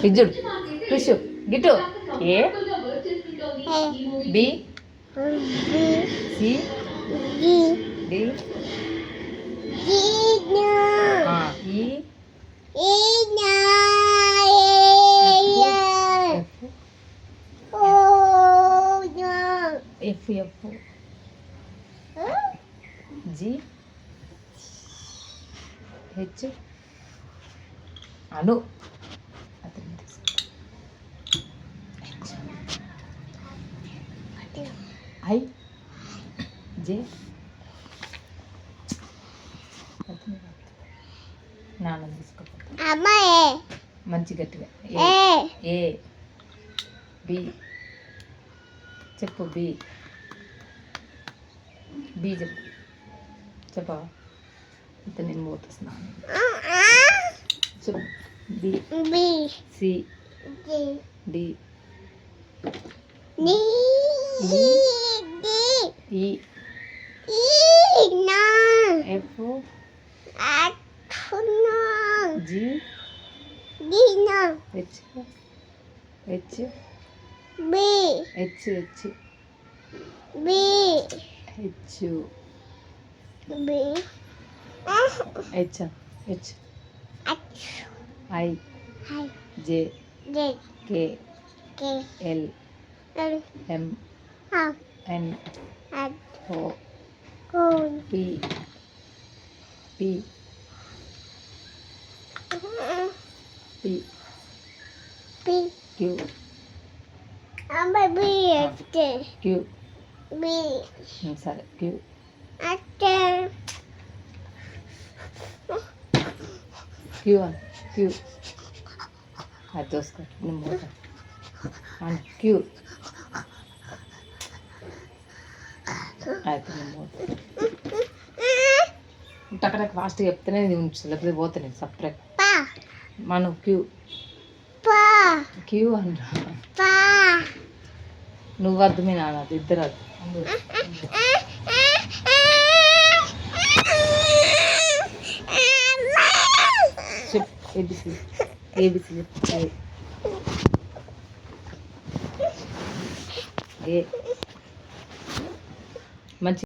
ఇజ్జుడు కృషు గిట్టు A B C D E F F G H అను ఐ జే నాన్న తీసుకో మంచి గట్టిగా ఏ బి చెప్పు బి బి చెప్పు చెప్పా ఇంత నేను పోతున్నాను చెప్పు B C D E F G H H H H H H H I J K L M N O P P P Q Q సరే క్యూ క్యూ అని Q అది దోసుకో క్యూ అయితే టక్ ఫాస్ట్గా చెప్తేనే ఉంచు లేకపోతే పోతే నేను సపరేట్ మనం క్యూ క్యూ అంటా నువ్వు వద్దు మీ నాన్న అది ఇద్దరు వద్దు చెప్పు ఏబిసి ఏబిసి చెప్పు ఏ మంచి